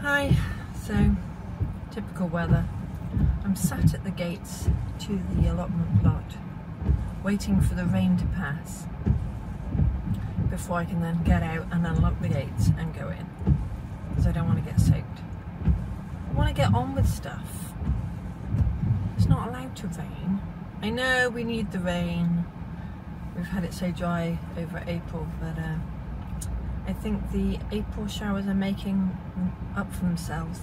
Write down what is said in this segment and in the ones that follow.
Hi, so typical weather. I'm sat at the gates to the allotment plot waiting for the rain to pass before I can then get out and unlock the gates and go in, because I don't want to get soaked. I want to get on with stuff. It's not allowed to rain. I know we need the rain. We've had it so dry over April, but I think the April showers are making up for themselves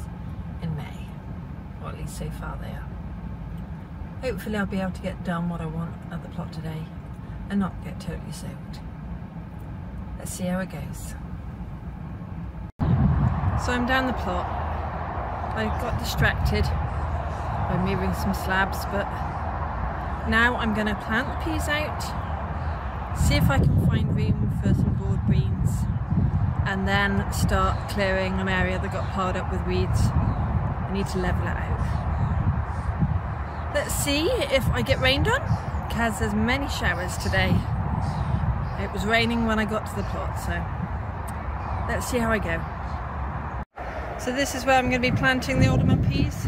in May, or at least so far they are. Hopefully I'll be able to get done what I want at the plot today and not get totally soaked. Let's see how it goes. So I'm down the plot. I got distracted by moving some slabs, but now I'm going to plant the peas out, see if I can find room for some broad beans, and then start clearing an area that got piled up with weeds. I need to level it out. Let's see if I get rained on, because there's many showers today. It was raining when I got to the plot, so let's see how I go. So this is where I'm going to be planting the alderman peas.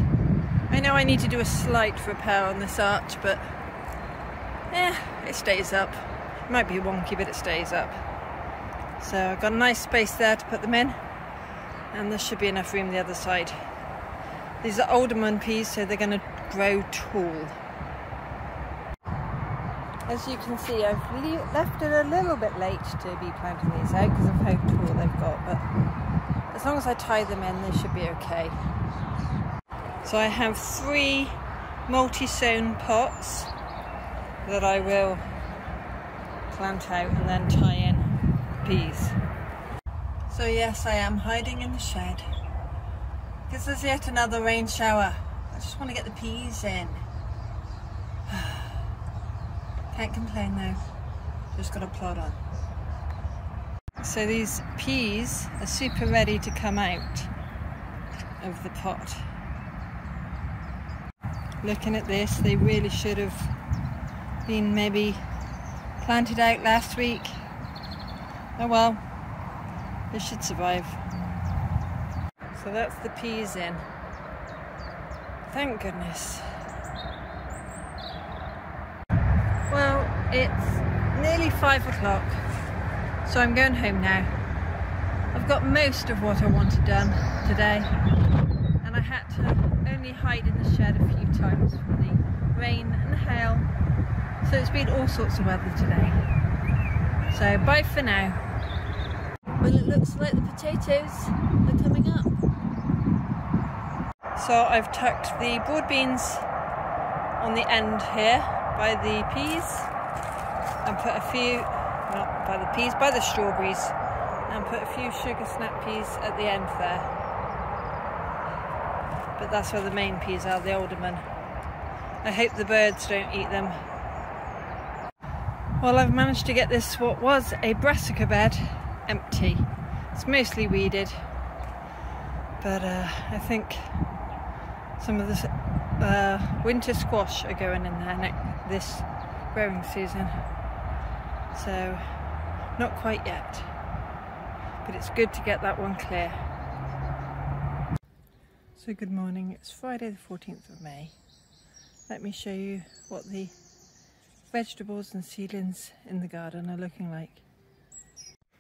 I know I need to do a slight repair on this arch, but it stays up. It might be wonky, but it stays up. So I've got a nice space there to put them in, and there should be enough room the other side. These are alderman peas, so they're going to grow tall. As you can see, I've left it a little bit late to be planting these out because of how tall they've got, but as long as I tie them in, they should be okay. So I have 3 multi-sown pots that I will plant out and then tie in peas. So yes, I am hiding in the shed because there's yet another rain shower. I just want to get the peas in. Can't complain though, just got to plod on. So these peas are super ready to come out of the pot. Looking at this, they really should have been maybe planted out last week. Oh well, they should survive. So that's the peas in. Thank goodness. Well, it's nearly 5 o'clock, so I'm going home now. I've got most of what I wanted done today, and I had to only hide in the shed a few times for the rain and the hail, so it's been all sorts of weather today. So bye for now. Well, it looks like the potatoes are coming up. So I've tucked the broad beans on the end here by the peas, and put a few, not by the peas, by the strawberries, and put a few sugar snap peas at the end there. But that's where the main peas are, the alderman. I hope the birds don't eat them. Well, I've managed to get this, what was a brassica bed, empty. It's mostly weeded, but I think some of the winter squash are going in there this growing season. So, not quite yet, but it's good to get that one clear. So good morning, it's Friday the 14th of May. Let me show you what the vegetables and seedlings in the garden are looking like.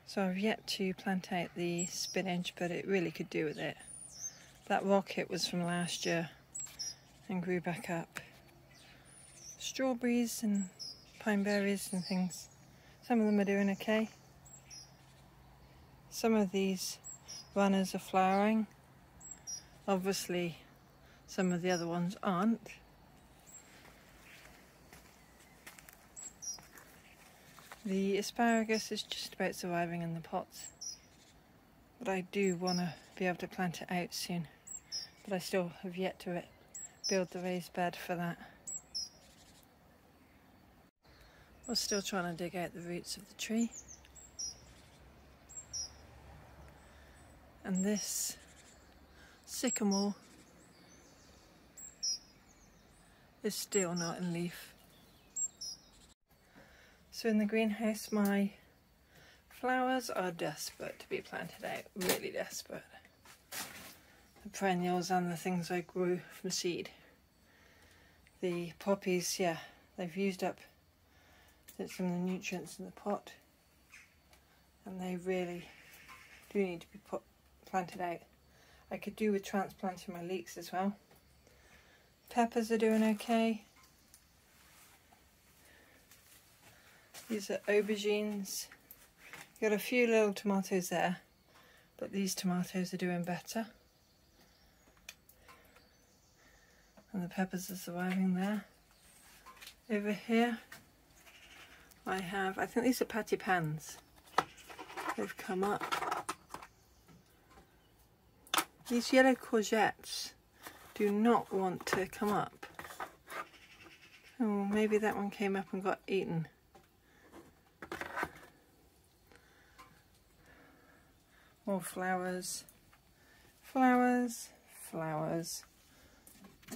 So I've yet to plant out the spinach, but it really could do with it. That rocket was from last year and grew back up. Strawberries and pine berries and things, some of them are doing okay. Some of these runners are flowering. Obviously some of the other ones aren't. The asparagus is just about surviving in the pots, but I do want to be able to plant it out soon, but I still have yet to build the raised bed for that. We're still trying to dig out the roots of the tree, and this sycamore is still not in leaf. So in the greenhouse, my flowers are desperate to be planted out, really desperate. the perennials and the things I grew from seed. The poppies, yeah, they've used up some of the nutrients in the pot, and they really do need to be planted out. I could do with transplanting my leeks as well. Peppers are doing okay. These are aubergines. Got a few little tomatoes there, but these tomatoes are doing better. And the peppers are surviving there. Over here I think these are patty pans. They've come up. These yellow courgettes do not want to come up. Oh, maybe that one came up and got eaten. More flowers. Flowers, flowers.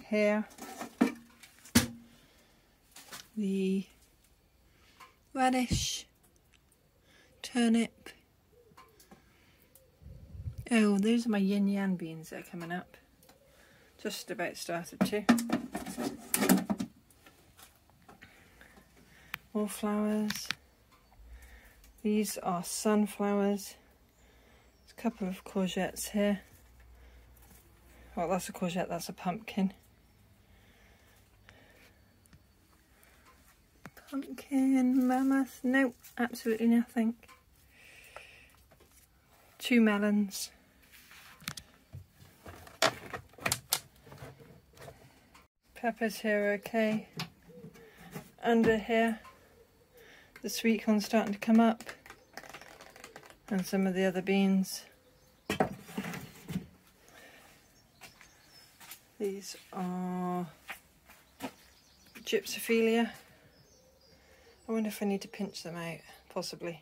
Here, the radish, turnip. Oh, those are my yin yang beans that are coming up. Just about started to. More flowers. These are sunflowers. There's a couple of courgettes here. Well, that's a courgette, that's a pumpkin. Pumpkin, mammoth, nope, absolutely nothing. 2 melons. Peppers here are okay. Under here, the sweet corn's starting to come up, and some of the other beans. These are gypsophilia. I wonder if I need to pinch them out, possibly.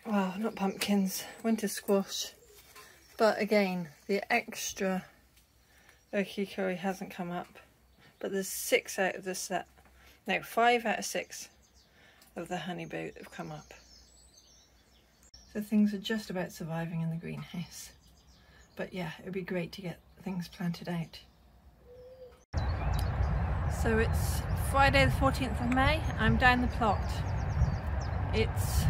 Well, not pumpkins, winter squash. But again, the extra okikori hasn't come up. But there's 6 out of the set. No, 5 out of 6 of the honey boat have come up. So things are just about surviving in the greenhouse. But yeah, it would be great to get things planted out. So it's Friday the 14th of May. I'm down the plot. It's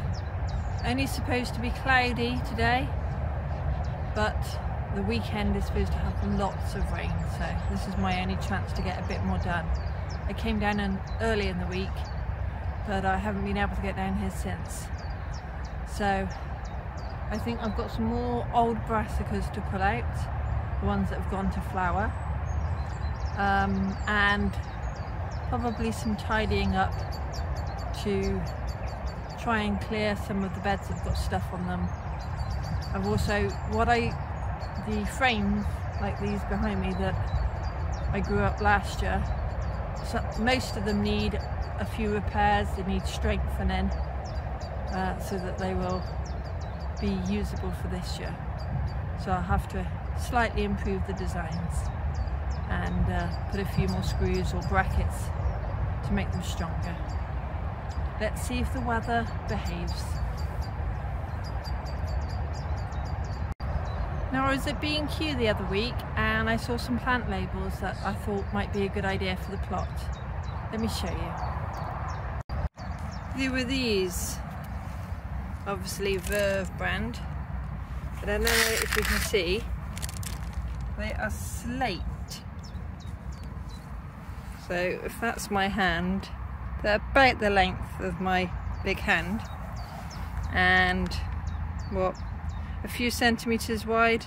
only supposed to be cloudy today, but the weekend is supposed to have lots of rain, so this is my only chance to get a bit more done. I came down early in the week, but I haven't been able to get down here since. So I think I've got some more old brassicas to pull out, the ones that have gone to flower, and probably some tidying up to try and clear some of the beds that have got stuff on them. I've also, the frames like these behind me that I grew up last year, so most of them need a few repairs, they need strengthening so that they will be usable for this year. So I'll have to slightly improve the designs and put a few more screws or brackets to make them stronger. Let's see if the weather behaves. Now, I was at B&Q the other week and I saw some plant labels that I thought might be a good idea for the plot. Let me show you. There were these, obviously Verve brand, but I don't know if you can see, they are slate. So if that's my hand, they're about the length of my big hand and what, a few centimetres wide.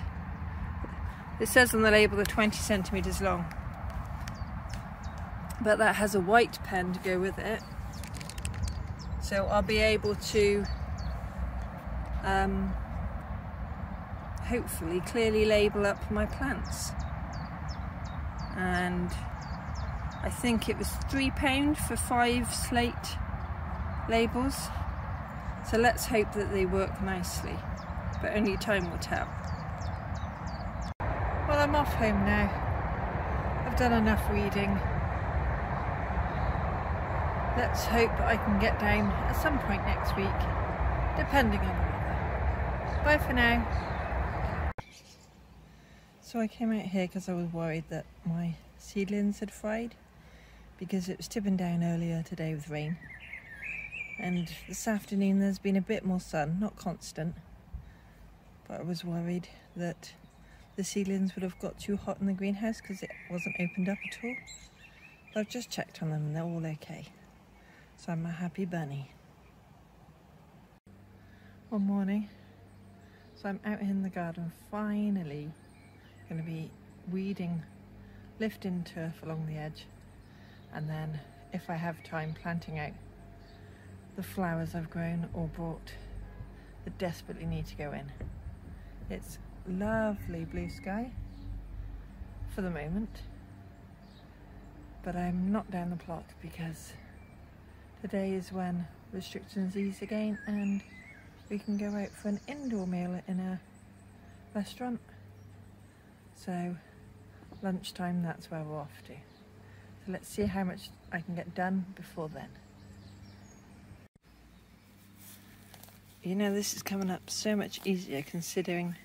It says on the label they're 20 centimetres long, but that has a white pen to go with it, so I'll be able to hopefully clearly label up my plants. And I think it was £3 for 5 slate labels, so let's hope that they work nicely, but only time will tell. Well, I'm off home now. I've done enough reading. Let's hope I can get down at some point next week, depending on the weather. Bye for now. So I came out here because I was worried that my seedlings had fried, because it was tipping down earlier today with rain. And this afternoon there's been a bit more sun, not constant, but I was worried that the seedlings would have got too hot in the greenhouse because it wasn't opened up at all. But I've just checked on them and they're all okay. So I'm a happy bunny. One morning, so I'm out in the garden finally. Going to be weeding, lifting turf along the edge, and then if I have time, planting out the flowers I've grown or bought that desperately need to go in. It's lovely blue sky for the moment, but I'm not down the plot because today is when restrictions ease again and we can go out for an indoor meal in a restaurant. So lunchtime, that's where we're off to. So let's see how much I can get done before then. You know, this is coming up so much easier considering,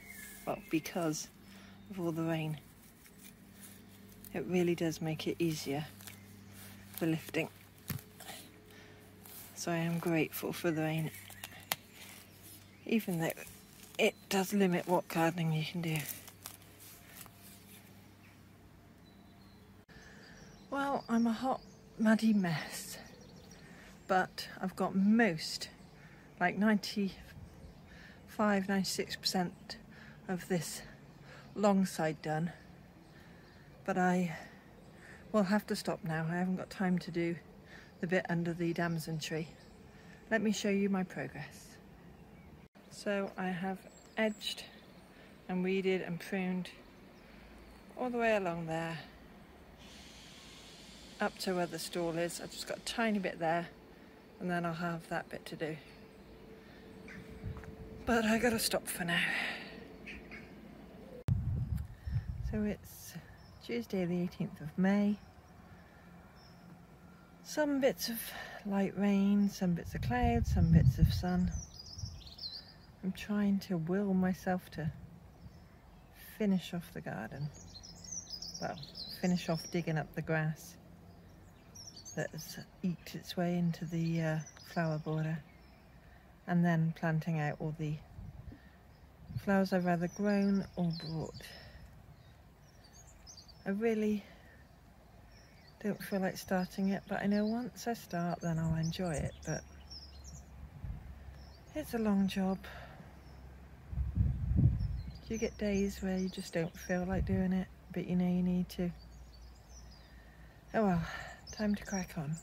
well, because of all the rain. It really does make it easier for lifting. So I am grateful for the rain, even though it does limit what gardening you can do. Well, I'm a hot, muddy mess, but I've got most, like 95–96% of this long side done, but I will have to stop now. I haven't got time to do the bit under the damson tree. Let me show you my progress. So I have edged and weeded and pruned all the way along there up to where the stall is. I've just got a tiny bit there and then I'll have that bit to do. But I gotta stop for now. So it's Tuesday the 18th of May. Some bits of light rain, some bits of cloud, some bits of sun. I'm trying to will myself to finish off the garden. Well, finish off digging up the grass that's eked its way into the flower border, and then planting out all the flowers I've either grown or bought. I really don't feel like starting it, but I know once I start then I'll enjoy it, but it's a long job. You get days where you just don't feel like doing it, but you know you need to. Oh well, time to crack on.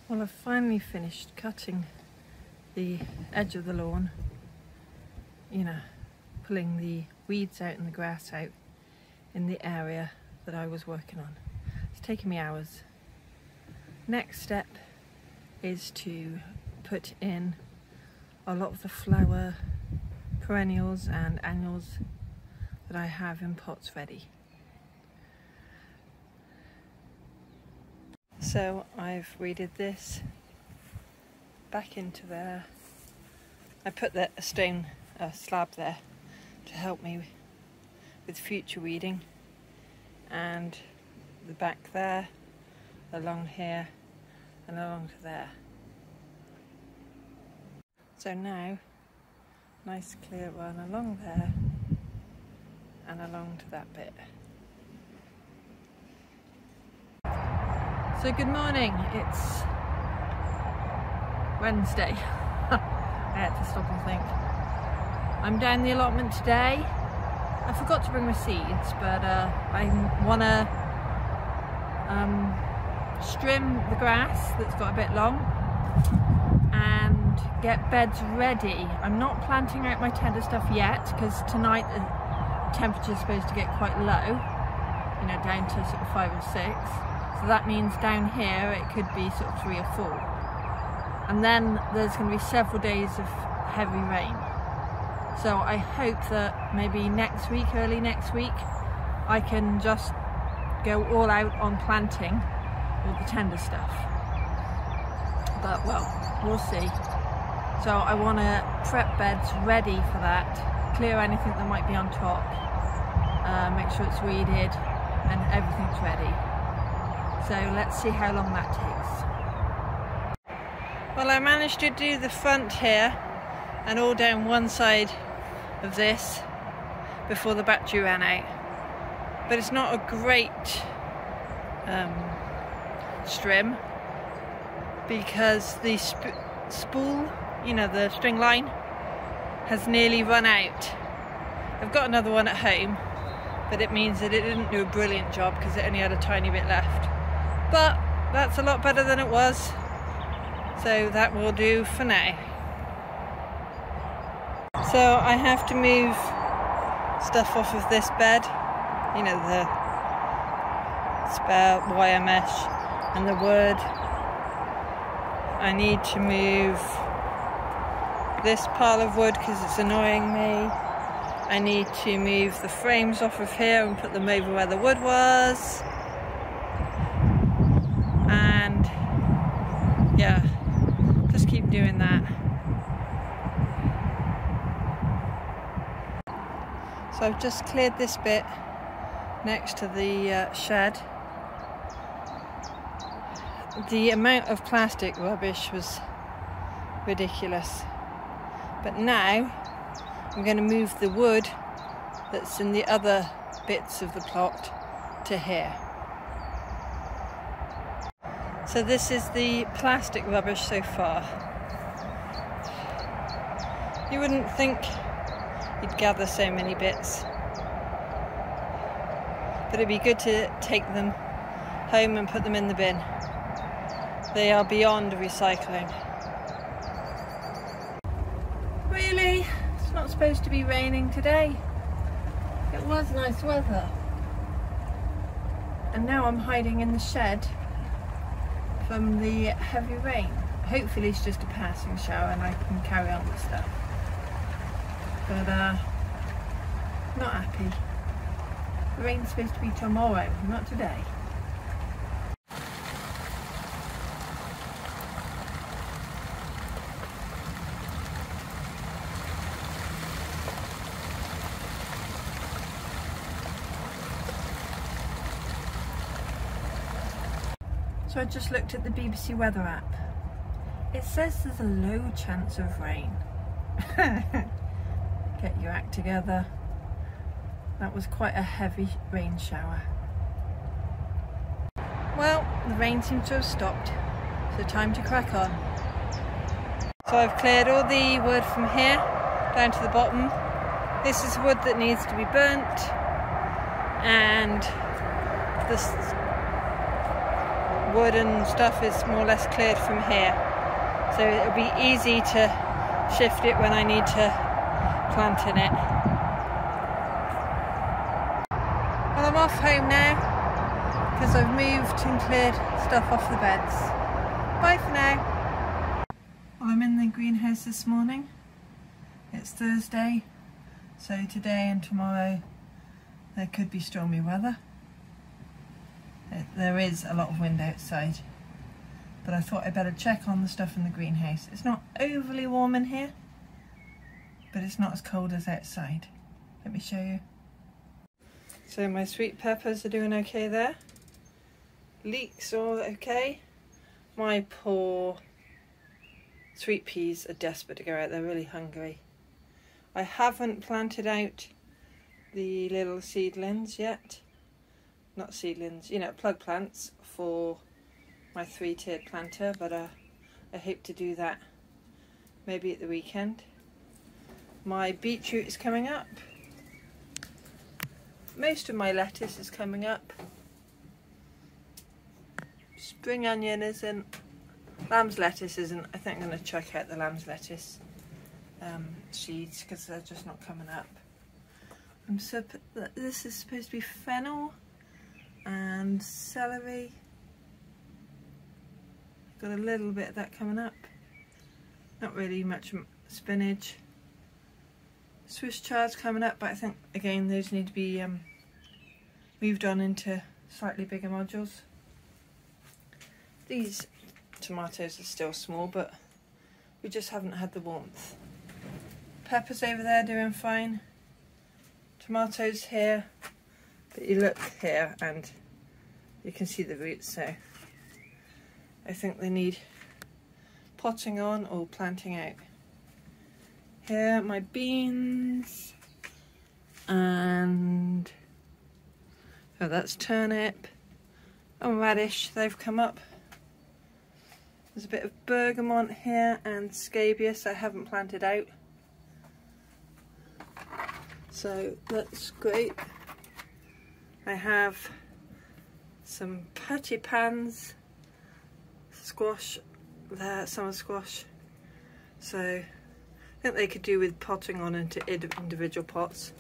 Well, I've finally finished cutting the edge of the lawn, you know, pulling the weeds out and the grass out in the area that I was working on. It's taken me hours. Next step is to put in a lot of the flower perennials and annuals that I have in pots ready. So I've weeded this back into there. I put a stone slab there to help me with future weeding, and the back there, along here and along to there. So now, nice clear run along there and along to that bit. So good morning, it's Wednesday. I had to stop and think. I'm down the allotment today. I forgot to bring my seeds, but I want to trim the grass that's got a bit long and get beds ready. I'm not planting out my tender stuff yet because tonight the temperature's supposed to get quite low, you know, down to sort of 5 or 6. So that means down here it could be sort of 3 or 4. And then there's going to be several days of heavy rain. So I hope that maybe next week, early next week, I can just go all out on planting all the tender stuff. But well, we'll see. So I want to prep beds ready for that, clear anything that might be on top, make sure it's weeded and everything's ready. So let's see how long that takes. Well, I managed to do the front here and all down one side of this before the battery ran out. But it's not a great strim because the spool, you know, the string line, has nearly run out. I've got another one at home, but it means that it didn't do a brilliant job because it only had a tiny bit left. But that's a lot better than it was, so that will do for now. So I have to move stuff off of this bed, you know, the spare wire mesh and the wood. I need to move this pile of wood because it's annoying me. I need to move the frames off of here and put them over where the wood was. And yeah, just keep doing that. So I've just cleared this bit next to the shed. The amount of plastic rubbish was ridiculous. But now I'm going to move the wood that's in the other bits of the plot to here. So this is the plastic rubbish so far. You wouldn't think you'd gather so many bits, but it'd be good to take them home and put them in the bin. They are beyond recycling. Really? It's not supposed to be raining today. It was nice weather. And now I'm hiding in the shed from the heavy rain. Hopefully it's just a passing shower and I can carry on with stuff. But not happy. The rain's supposed to be tomorrow, not today. So I just looked at the BBC weather app. It says there's a low chance of rain. Get your act together. That was quite a heavy rain shower. Well, the rain seems to have stopped, so time to crack on. So I've cleared all the wood from here down to the bottom. This is wood that needs to be burnt, and this wood and stuff is more or less cleared from here, so it'll be easy to shift it when I need to plant in it. Well, I'm off home now because I've moved and cleared stuff off the beds. Bye for now. Well, I'm in the greenhouse this morning. It's Thursday, so today and tomorrow there could be stormy weather. There is a lot of wind outside, but I thought I'd better check on the stuff in the greenhouse. It's not overly warm in here, but it's not as cold as outside. Let me show you. So my sweet peppers are doing okay there. Leeks all okay. My poor sweet peas are desperate to go out. They're really hungry. I haven't planted out the little seedlings yet. Not seedlings, you know, plug plants for my 3-tiered planter, but I hope to do that maybe at the weekend. My beetroot is coming up. Most of my lettuce is coming up. Spring onion isn't. Lamb's lettuce isn't. I think I'm going to chuck out the lamb's lettuce seeds because they're just not coming up. This is supposed to be fennel and celery. Got a little bit of that coming up. Not really much spinach. Swiss chard's coming up, but I think again those need to be moved on into slightly bigger modules. These tomatoes are still small, but we just haven't had the warmth. Peppers over there doing fine. Tomatoes here But you look here and you can see the roots, so I think they need potting on or planting out. Here, my beans, and oh, that's turnip and radish, they've come up. There's a bit of bergamot here and scabious I haven't planted out, so that's great. I have some patty pans, squash there, summer squash, so I think they could do with potting on into individual pots.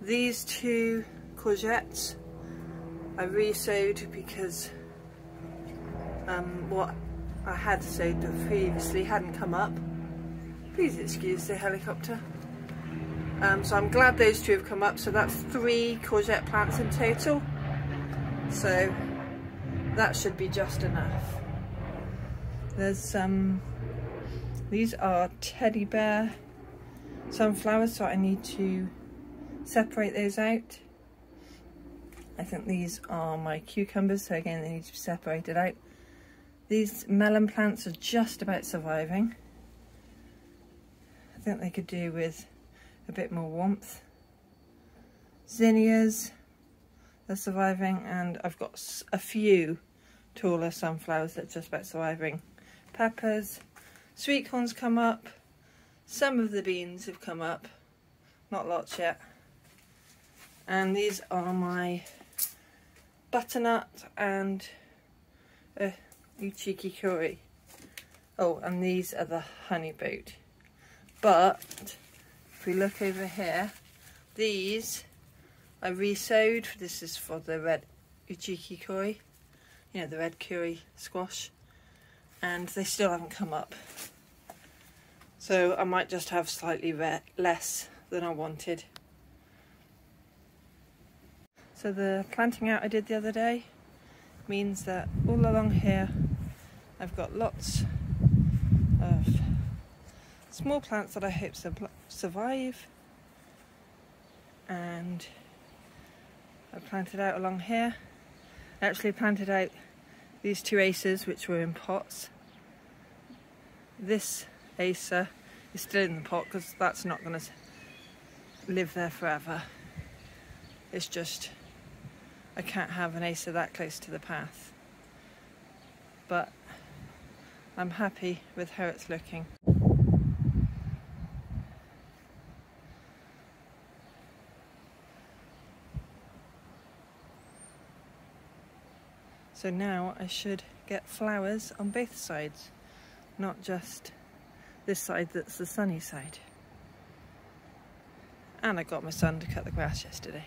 These two courgettes I re-sowed because what I had sowed previously hadn't come up. Please excuse the helicopter. So I'm glad those two have come up, so that's 3 courgette plants in total, so that should be just enough. There's these are teddy bear sunflowers, so I need to separate those out. I think these are my cucumbers, so again they need to be separated out. These melon plants are just about surviving. I think they could do with a bit more warmth. Zinnias, they're surviving, and I've got a few taller sunflowers that are just about surviving. Peppers, sweet corn's come up, some of the beans have come up, not lots yet. And these are my butternut and uchiki-kuri. Oh, and these are the honey boot. But if we look over here, these I re-sowed. This is for the red uchiki-kuri, you know, the red curry squash, and they still haven't come up. So I might just have slightly less than I wanted. So the planting out I did the other day means that all along here I've got lots of small plants that I hope survive, and I planted out along here. I actually planted out these 2 acers which were in pots. This acer is still in the pot because that's not going to live there forever. It's just I can't have an acer that close to the path, but I'm happy with how it's looking. So now I should get flowers on both sides, not just this side that's the sunny side. And I got my son to cut the grass yesterday.